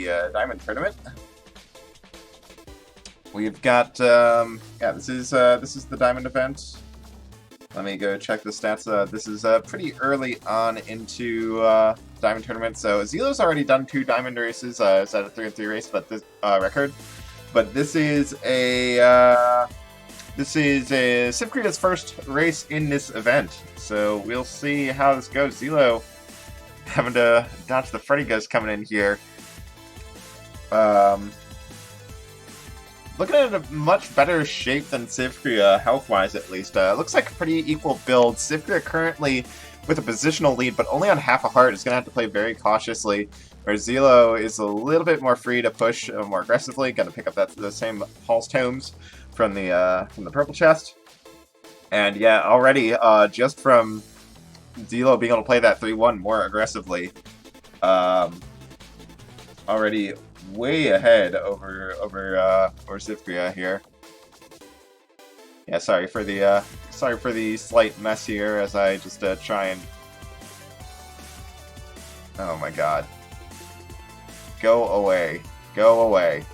the Diamond Tournament. We've got, yeah, this is the Diamond event. Let me go check the stats. This is pretty early on into Diamond Tournament, so ZELLOO's already done 2 Diamond races. It's at a 3-3 race, but this record. But this is Sivcria's first race in this event, so we'll see how this goes. ZELLOO having to dodge the Freddy Ghost coming in here. Looking at a much better shape than Sivcria, health-wise at least. Looks like a pretty equal build. Sivcria currently with a positional lead, but only on half a heart. Is going to have to play very cautiously, where ZELLOO is a little bit more free to push more aggressively. Going to pick up the same Pulse Tomes from the purple chest. And yeah, already just from ZELLOO being able to play that 3-1 more aggressively, already way ahead over Sivcria here. Yeah, sorry for the slight mess here as I just try and. Oh my god. Go away. Go away.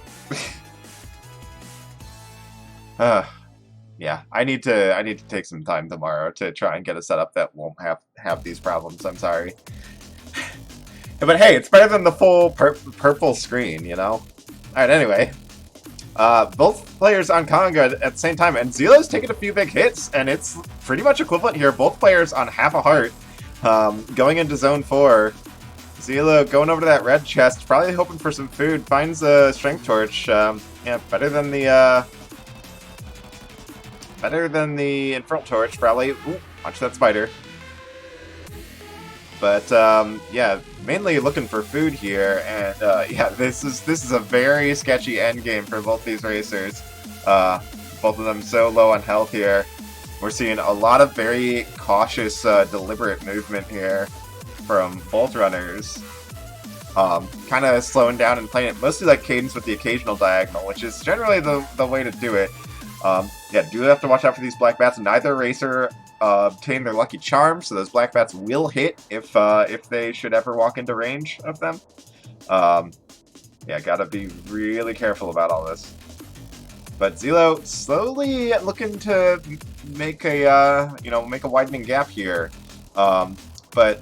Yeah, I need to take some time tomorrow to try and get a setup that won't have these problems. I'm sorry. But hey, it's better than the full purple screen, you know? Alright, anyway. Both players on CoNDOR at the same time, and ZELLOO's taking a few big hits, and it's pretty much equivalent here. Both players on half a heart, going into Zone 4. ZELLOO going over to that red chest, probably hoping for some food, finds a Strength Torch. Yeah, better than the Infernal Torch, probably. Ooh, watch that spider. But yeah, mainly looking for food here, and yeah, this is a very sketchy endgame for both these racers. Both of them so low on health here. We're seeing a lot of very cautious, deliberate movement here from both runners. Kind of slowing down and playing it mostly like Cadence with the occasional diagonal, which is generally the way to do it. Yeah, do have to watch out for these black bats. Neither racer obtain their lucky charm, so those black bats will hit if they should ever walk into range of them. Yeah, gotta be really careful about all this. But ZELLOO slowly looking to make a make a widening gap here. But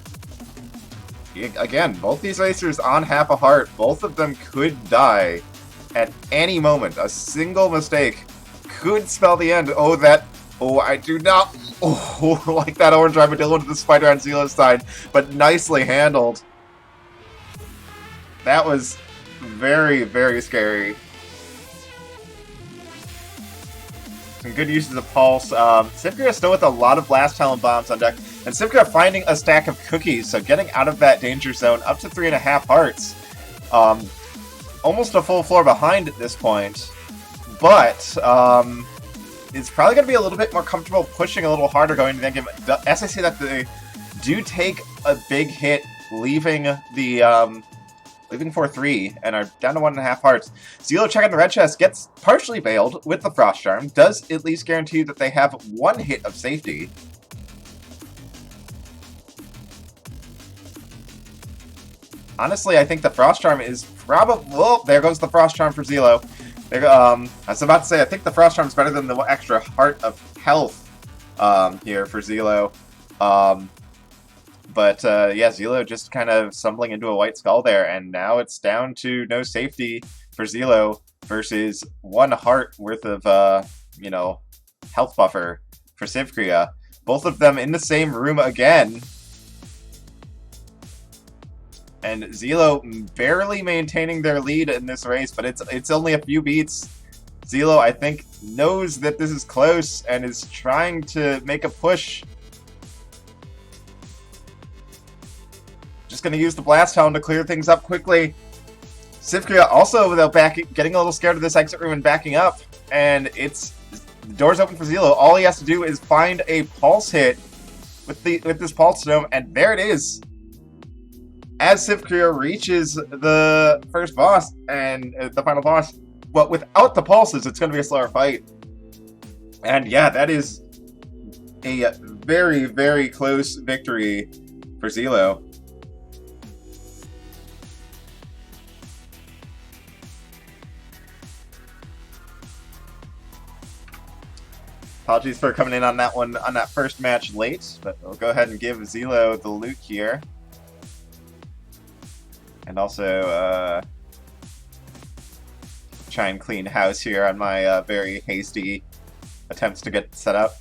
again, both these racers on half a heart. Both of them could die at any moment. A single mistake could spell the end. Oh, I do not like that orange armadillo into the spider on ZELLOO's side, but nicely handled. That was very, very scary. Some good uses of Pulse. Sivcria still with a lot of Blast Talon bombs on deck, and Sivcria finding a stack of cookies, so getting out of that danger zone up to 3.5 hearts. Almost a full floor behind at this point, but it's probably going to be a little bit more comfortable pushing a little harder going into that game. As I say that, they do take a big hit, leaving 4-3 and are down to 1.5 hearts. ZELLOO checking the red chest, gets partially bailed with the Frost Charm, does at least guarantee that they have 1 hit of safety. Honestly, I think the Frost Charm is probably... Oh, there goes the Frost Charm for ZELLOO. I was about to say, I think the Frost Charm is better than the extra heart of health here for ZELLOO. But yeah, ZELLOO just kind of stumbling into a white skull there, and now it's down to no safety for ZELLOO versus 1 heart worth of, health buffer for Sivcria. Both of them in the same room again. And ZELLOO barely maintaining their lead in this race, but it's only a few beats. ZELLOO, I think, knows that this is close and is trying to make a push. Just going to use the Blast Talon to clear things up quickly. Sivcria also, without getting a little scared of this exit room and backing up. And the door's open for ZELLOO. All he has to do is find a pulse hit with this Pulse Dome, and there it is. As Sivcria reaches the first boss and the final boss, but without the pulses, it's going to be a slower fight. And yeah, that is a very, very close victory for ZELLOO. Apologies for coming in on that one, on that first match late, but we'll go ahead and give ZELLOOO the loot here. And also, try and clean house here on my very hasty attempts to get set up.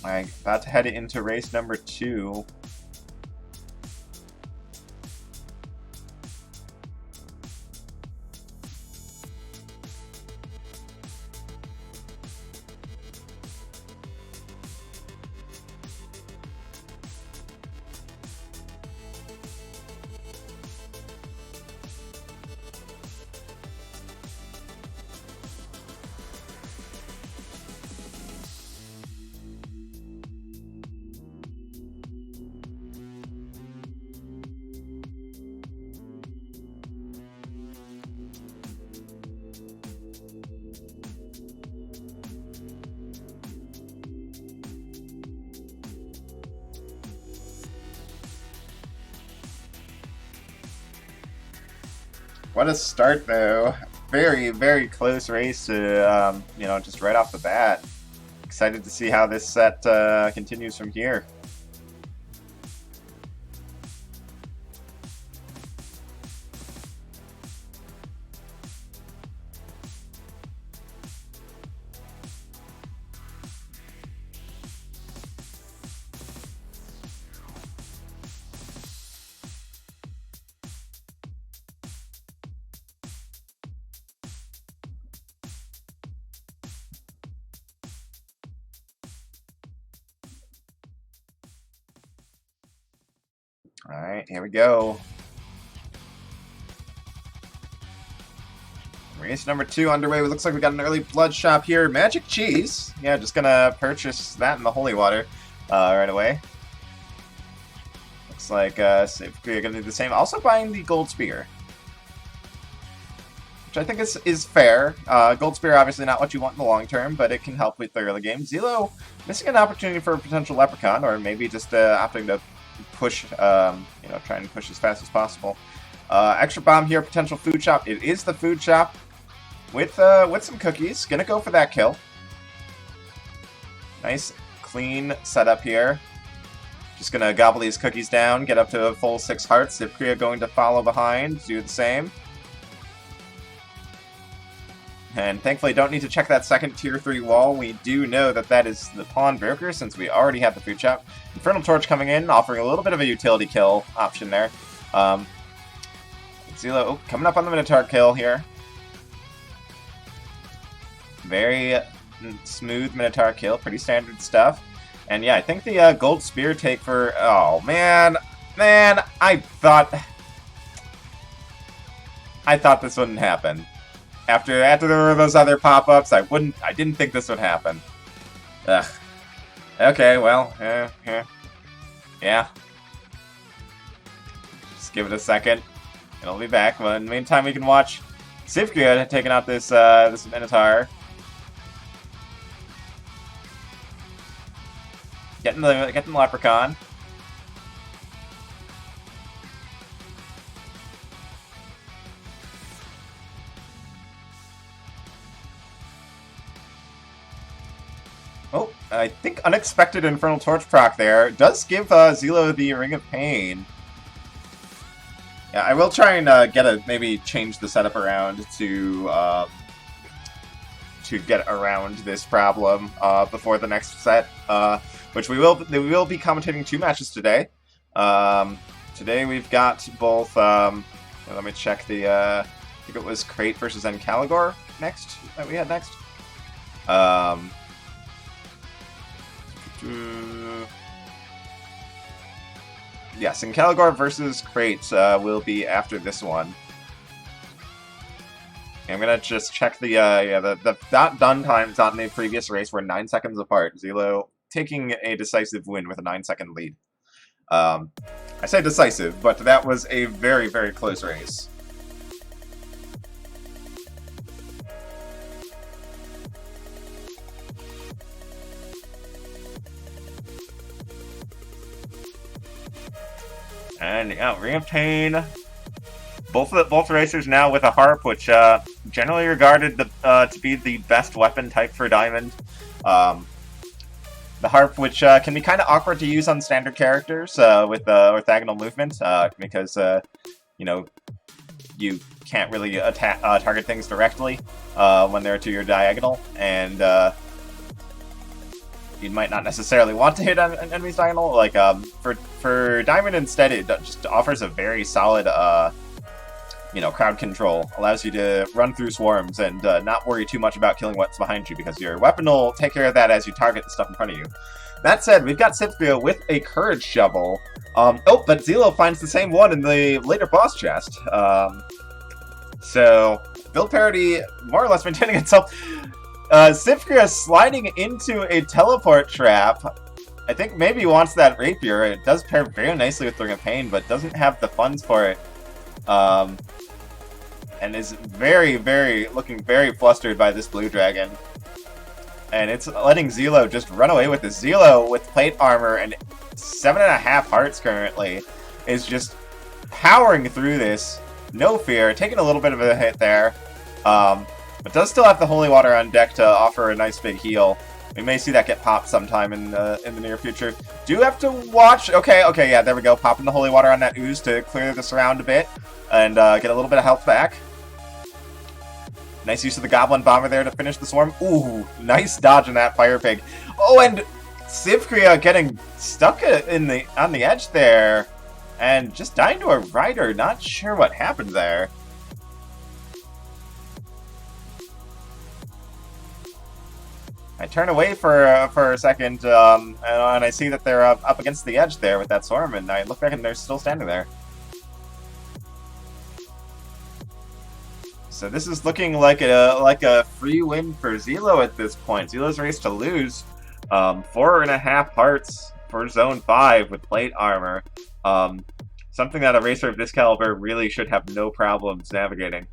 Alright, about to head into race number 2. What a start, though. Very, very close race to, you know, just right off the bat. Excited to see how this set continues from here. Alright, here we go. Race number 2 underway. It looks like we got an early blood shop here. Magic cheese. Yeah, just gonna purchase that in the holy water right away. Looks like Sivcria gonna do the same. Also buying the gold spear, which I think is fair. Gold spear obviously not what you want in the long term, but it can help with the early game. ZELLOOO missing an opportunity for a potential leprechaun, or maybe just opting to push, you know, try and push as fast as possible. Extra bomb here, potential food shop. It is the food shop with some cookies. Gonna go for that kill. Nice, clean setup here. Just gonna gobble these cookies down, get up to a full 6 hearts. Sivcria going to follow behind, do the same. And thankfully don't need to check that second tier 3 wall. We do know that that is the pawnbroker since we already have the food shop. Infernal Torch coming in, offering a little bit of a utility kill option there. ZELLOOO coming up on the Minotaur kill here. Very smooth Minotaur kill, pretty standard stuff. And yeah, I think the gold spear take for... Oh, man. Man, I thought this wouldn't happen. After there were those other pop-ups, I didn't think this would happen. Ugh. Okay, well, yeah. Just give it a second. It'll be back. But in the meantime, we can watch Sivcria taking out this this Minotaur. Getting the leprechaun. Oh, I think unexpected Infernal Torch proc there does give ZELLOOO the Ring of Pain. Yeah, I will try and maybe change the setup around to get around this problem before the next set, which we will be commentating 2 matches today. Today we've got both. Let me check the. I think it was Crypt versus Encalagor next that we had next. Yes, Encalagor versus Crypt will be after this one. I'm gonna just check the done times on the previous race were 9 seconds apart. ZELLOOO taking a decisive win with a 9-second lead. I say decisive, but that was a very, very close race. And yeah, reobtain both racers now with a harp, which generally regarded to be the best weapon type for Diamond. The harp, which can be kind of awkward to use on standard characters with orthogonal movement, because you know, you can't really target things directly when they're to your diagonal, and you might not necessarily want to hit an enemy's diagonal. Like for Diamond instead, it just offers a very solid crowd control. Allows you to run through swarms and not worry too much about killing what's behind you, because your weapon will take care of that as you target the stuff in front of you. That said, we've got Sivcria with a Courage Shovel. But ZELLOOO finds the same one in the later boss chest. So, build parity more or less maintaining itself. Sivcria sliding into a teleport trap. I think maybe he wants that rapier. It does pair very nicely with Ring of Pain, but doesn't have the funds for it. And is looking very flustered by this blue dragon. And it's letting ZELLOOO just run away with this. ZELLOOO with plate armor and 7.5 hearts currently is just powering through this. No fear, taking a little bit of a hit there. But does still have the holy water on deck to offer a nice big heal. We may see that get popped sometime in the near future. Do have to watch. Okay, yeah, there we go. Popping the holy water on that ooze to clear the surround a bit and get a little bit of health back. Nice use of the Goblin Bomber there to finish the swarm. Ooh, nice dodge on that Fire Pig. Oh, and Sivcria getting stuck on the edge there and just dying to a rider. Not sure what happened there. I turn away for a second, and I see that they're up against the edge there with that swarm, and I look back and they're still standing there. So this is looking like a free win for ZELLOOO at this point. ZELLOOO's race to lose. 4.5 hearts for Zone 5 with plate armor. Something that a racer of this caliber really should have no problems navigating.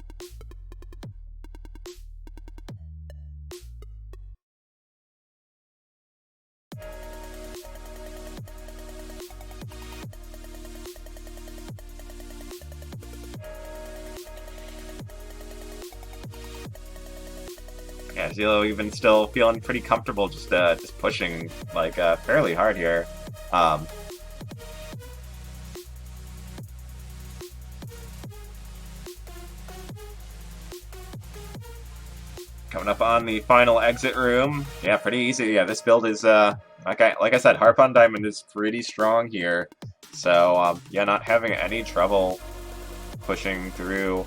Yeah, ZELLOOO even still feeling pretty comfortable just pushing like fairly hard here. Coming up on the final exit room. Yeah, pretty easy. Yeah, this build is like I said, Harp on Diamond is pretty strong here. So yeah, not having any trouble pushing through.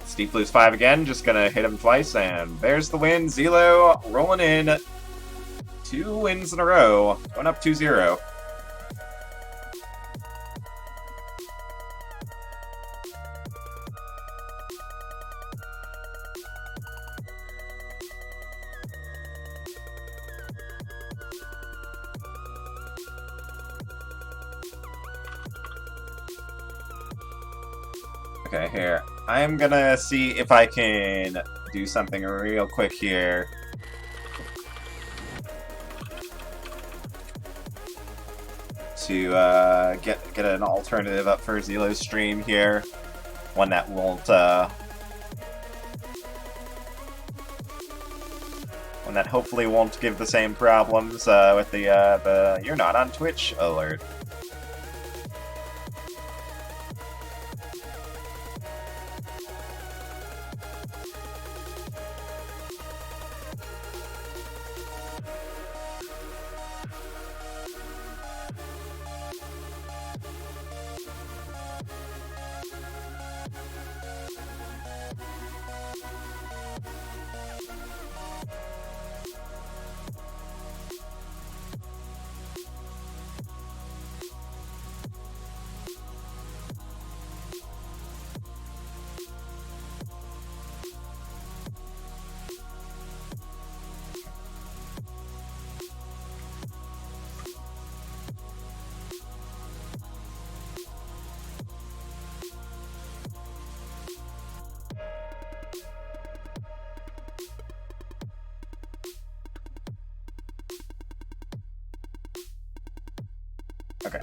Steep Blues 5 again, just gonna hit him twice, and there's the win. ZELLOOO rolling in 2 wins in a row, going up 2-0. Okay, here. I'm gonna see if I can do something real quick here. To get an alternative up for ZELLOOO's stream here. One that won't one that hopefully won't give the same problems with the "you're not on Twitch" alert. Okay.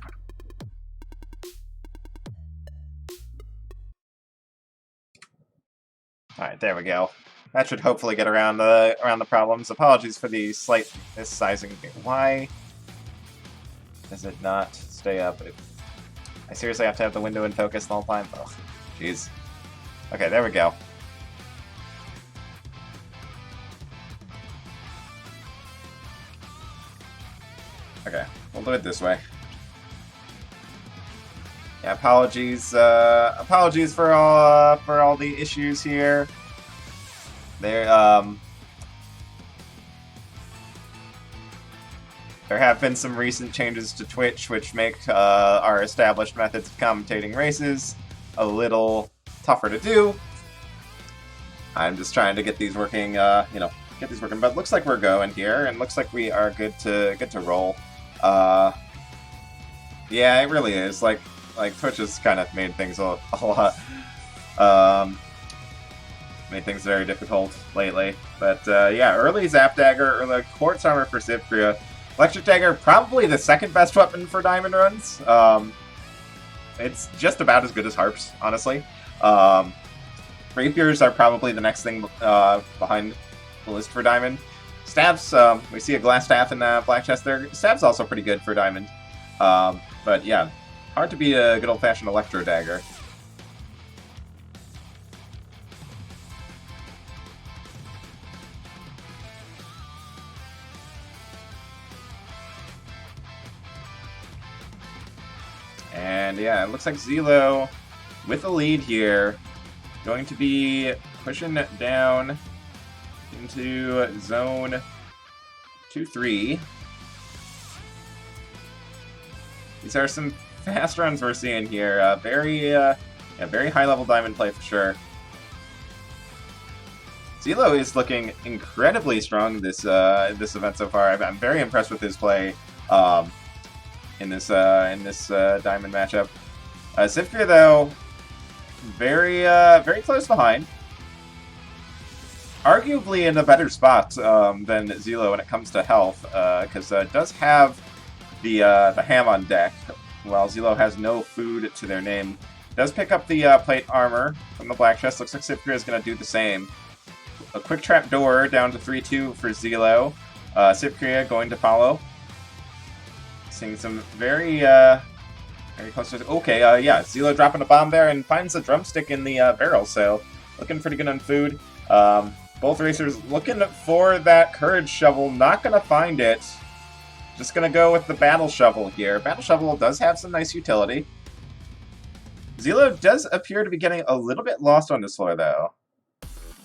Alright, there we go. That should hopefully get around the problems. Apologies for the slight missizing here. Why does it not stay up? I seriously have to have the window in focus the whole time? Ugh, jeez. Okay, there we go. Okay, we'll do it this way. Yeah, apologies for all the issues here. There have been some recent changes to Twitch which make our established methods of commentating races a little tougher to do. I'm just trying to get these working, get these working. But it looks like we're going here, and looks like we are good to roll. Yeah, it really is. Like Twitch has kind of made things a lot, made things very difficult lately. But yeah, early Zap Dagger, early Quartz Armor for Sivcria. Electric Dagger, probably the second best weapon for diamond runs. It's just about as good as Harps, honestly. Rapiers are probably the next thing behind the list for diamond. Staves, we see a glass staff in the black chest there. Staves also pretty good for diamond. But yeah, hard to beat a good old-fashioned Electro Dagger. And yeah, it looks like ZELLOOO, with the lead here, going to be pushing down into zone 2-3. These are some fast runs we're seeing here. Very high-level diamond play for sure. ZELLLOOO is looking incredibly strong this event so far. I'm very impressed with his play in this diamond matchup. Sivcria, though, very close behind. Arguably in a better spot than ZELLLOOO when it comes to health, because it does have the ham on deck, while ZELLLOOO has no food to their name. Does pick up the plate armor from the black chest. Looks like Sivcria is going to do the same. A quick trap door down to 3-2 for ZELLLOOO. Sivcria going to follow. Seeing some very close to... Okay, yeah, ZELLLOOO dropping a bomb there and finds a drumstick in the barrel, so looking pretty good on food. Both racers looking for that courage shovel, not going to find it. Just going to go with the battle shovel here. Battle shovel does have some nice utility. ZELLLOOO does appear to be getting a little bit lost on this floor, though.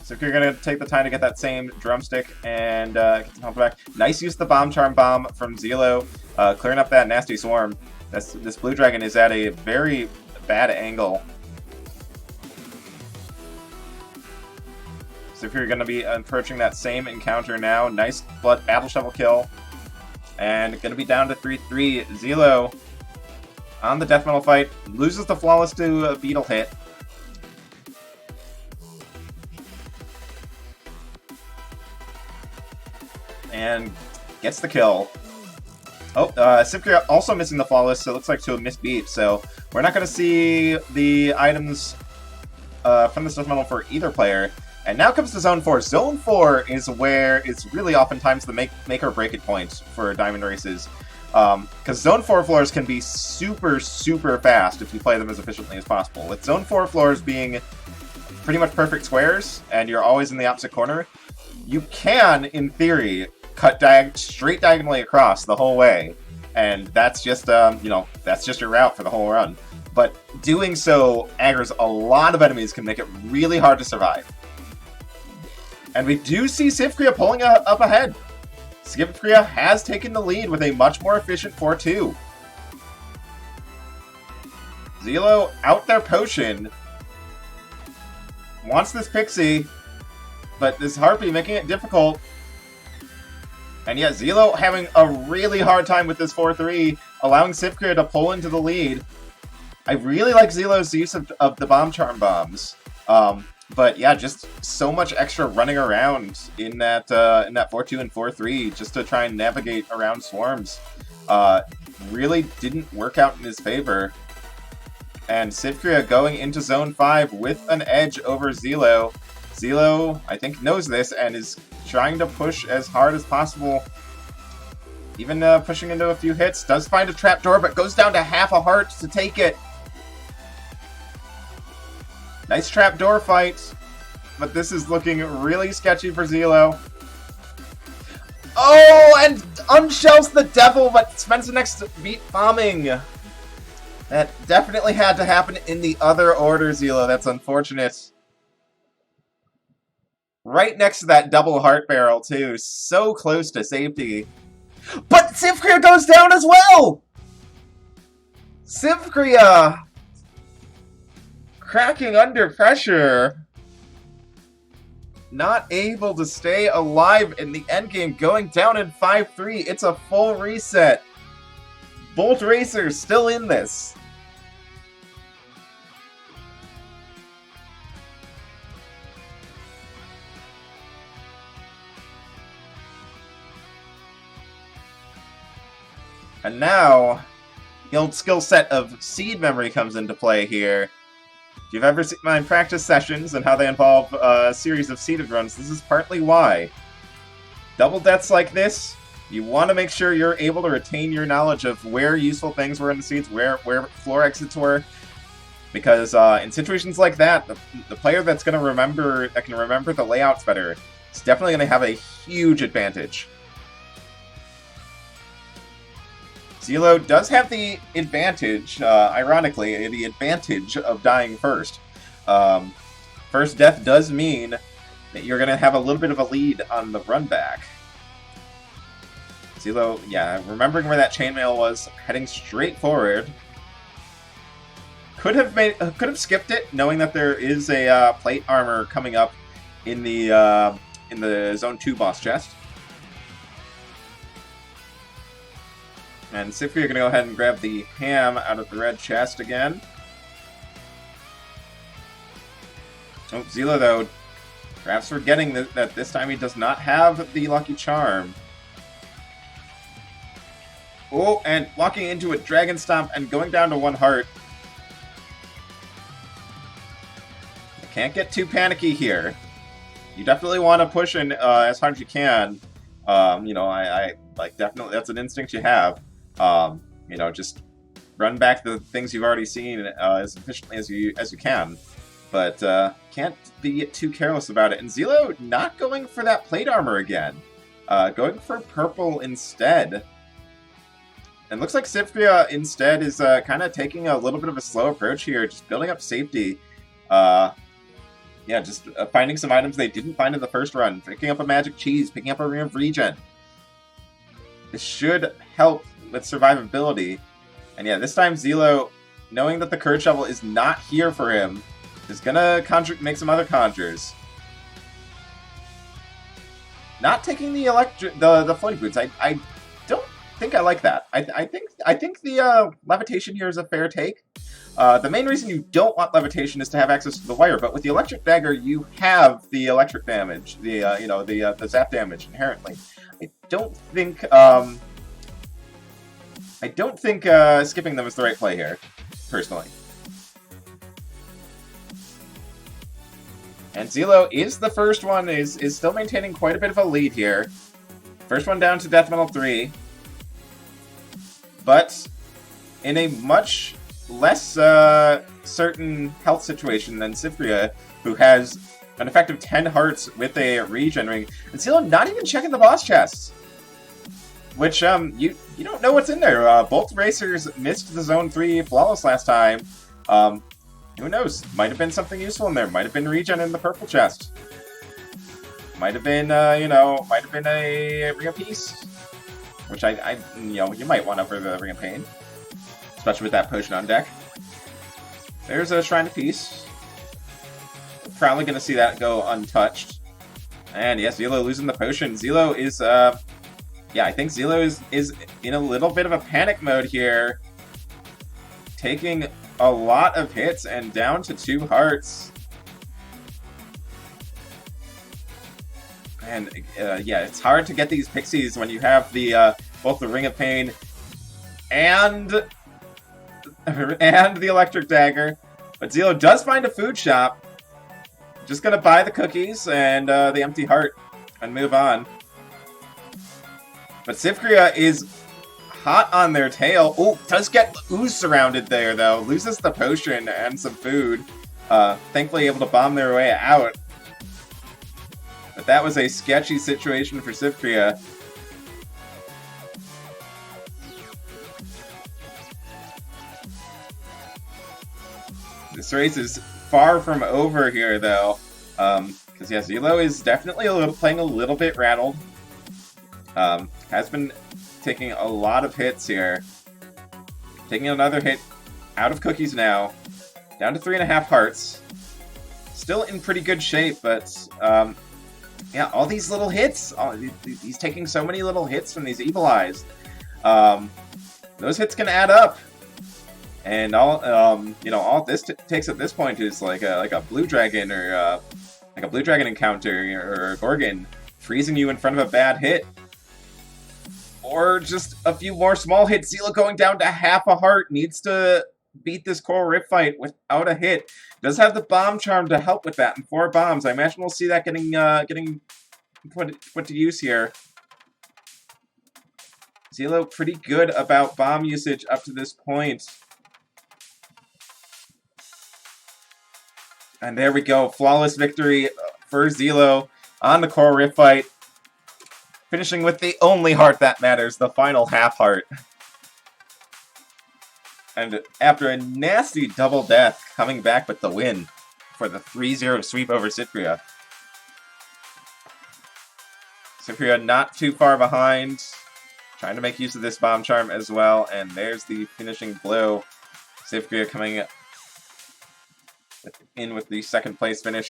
So if you're going to take the time to get that same drumstick and get the pump back. Nice use of the bomb charm bomb from ZELLLOOO, clearing up that nasty swarm. This blue dragon is at a very bad angle. So if you're going to be approaching that same encounter now, nice blood battle shovel kill. And going to be down to 3-3. ZELLLOOO on the death metal fight, loses the flawless to a beetle hit. And gets the kill. Oh, Sivcria also missing the flawless, so it looks like to a missed beat. So we're not going to see the items from the death metal for either player. And now comes to Zone 4. Zone 4 is where it's really oftentimes the make or break it point for diamond races. Because Zone 4 floors can be super, super fast if you play them as efficiently as possible. With Zone 4 floors being pretty much perfect squares, and you're always in the opposite corner, you can, in theory, cut straight diagonally across the whole way. And that's just, that's just your route for the whole run. But doing so aggroes a lot of enemies, can make it really hard to survive. And we do see Sivcria pulling up ahead. Sivcria has taken the lead with a much more efficient 4-2. ZELLLOOO out their potion. Wants this pixie, but this Harpy making it difficult. And yeah, ZELLLOOO having a really hard time with this 4-3, allowing Sivcria to pull into the lead. I really like ZELLLOO's use of the bomb charm bombs. But yeah, just so much extra running around in that 4-2 and 4-3 just to try and navigate around swarms. really didn't work out in his favor. And Sivcria going into Zone 5 with an edge over ZELLOOO. ZELLOOO, I think, knows this and is trying to push as hard as possible. Even pushing into a few hits. Does find a trapdoor, but goes down to half a heart to take it. Nice trapdoor fight. But this is looking really sketchy for ZELLOOO. Oh, and unshelves the devil, but spends the next beat bombing. That definitely had to happen in the other order, ZELLOOO. That's unfortunate. Right next to that double heart barrel, too. So close to safety. But Sivcria goes down as well! Sivcria cracking under pressure. Not able to stay alive in the endgame, going down in 5-3. It's a full reset. Both racers still in this. And now, the old skill set of seed memory comes into play here. If you've ever seen my practice sessions and how they involve a series of seeded runs, this is partly why. Double deaths like this, you want to make sure you're able to retain your knowledge of where useful things were in the seeds, where floor exits were. Because in situations like that, the player that can remember the layouts better is definitely going to have a huge advantage. ZELLOOO does have the advantage, ironically, the advantage of dying first. First death does mean that you're going to have a little bit of a lead on the run back. ZELLOOO, yeah, remembering where that chainmail was, heading straight forward. Could have skipped it, knowing that there is a plate armor coming up in the Zone 2 boss chest. And Sivcria are going to go ahead and grab the ham out of the red chest again. Oh, ZELLOOO, though, perhaps forgetting that this time he does not have the Lucky Charm. Oh, and walking into a Dragon Stomp and going down to 1 heart. I can't get too panicky here. You definitely want to push in as hard as you can. You know, I like, definitely, that's an instinct you have. You know, just run back the things you've already seen as efficiently as you can, but can't be too careless about it. And ZELLOOO not going for that plate armor again, going for purple instead. And looks like Sivcria instead is kind of taking a little bit of a slow approach here, just building up safety. Yeah, just finding some items they didn't find in the first run, picking up a magic cheese, picking up a ring of regen. This should help with survivability. And yeah, this time ZELLOOO, knowing that the Courage Shovel is not here for him, is gonna make some other conjures. Not taking the floating boots. I don't think I like that. I think the levitation here is a fair take. The main reason you don't want levitation is to have access to the wire, but with the electric dagger, you have the electric damage, the zap damage inherently. I don't think skipping them is the right play here, personally. And ZELLOOO is the first one, is still maintaining quite a bit of a lead here. First one down to Death Metal 3. But in a much less certain health situation than Sivcria, who has an effective 10 hearts with a regen ring. And ZELLOOO not even checking the boss chests. Which, you don't know what's in there. Both racers missed the Zone 3 flawless last time. Who knows? Might have been something useful in there. Might have been regen in the purple chest. Might have been, might have been a Ring of Peace. Which you might want over the Ring of Pain. Especially with that potion on deck. There's a Shrine of Peace. Probably going to see that go untouched. And yes, ZELLOOO losing the potion. ZELLOOO is, yeah, I think ZELLOOO is in a little bit of a panic mode here. Taking a lot of hits and down to 2 hearts. And, yeah, it's hard to get these pixies when you have the, both the Ring of Pain and the electric dagger. But ZELLOOO does find a food shop. Just gonna buy the cookies and the empty heart and move on. But Sivcria is hot on their tail. Oh, does get Ooze surrounded there, though. Loses the potion and some food. Thankfully able to bomb their way out. But that was a sketchy situation for Sivcria. This race is far from over here, though. Because, yeah, ZELLOOO is definitely playing a little bit rattled. Has been taking a lot of hits here. Taking another hit out of cookies now. Down to 3.5 hearts. Still in pretty good shape, but, yeah, all these little hits. He's taking so many little hits from these Evil Eyes. Those hits can add up. And all this takes at this point is like a blue dragon or like a blue dragon encounter or a Gorgon freezing you in front of a bad hit, or just a few more small hits. ZELLOOO going down to half a heart, needs to beat this Coral Rift fight without a hit. Does have the bomb charm to help with that, and 4 bombs. I imagine we'll see that getting put to use here. ZELLOOO pretty good about bomb usage up to this point. And there we go, flawless victory for ZELLOOO on the Coral Rift fight. Finishing with the only heart that matters, the final half heart. And after a nasty double death, coming back with the win for the 3-0 sweep over Sivcria. Sivcria not too far behind, trying to make use of this bomb charm as well, and there's the finishing blow. Sivcria coming in with the second place finish.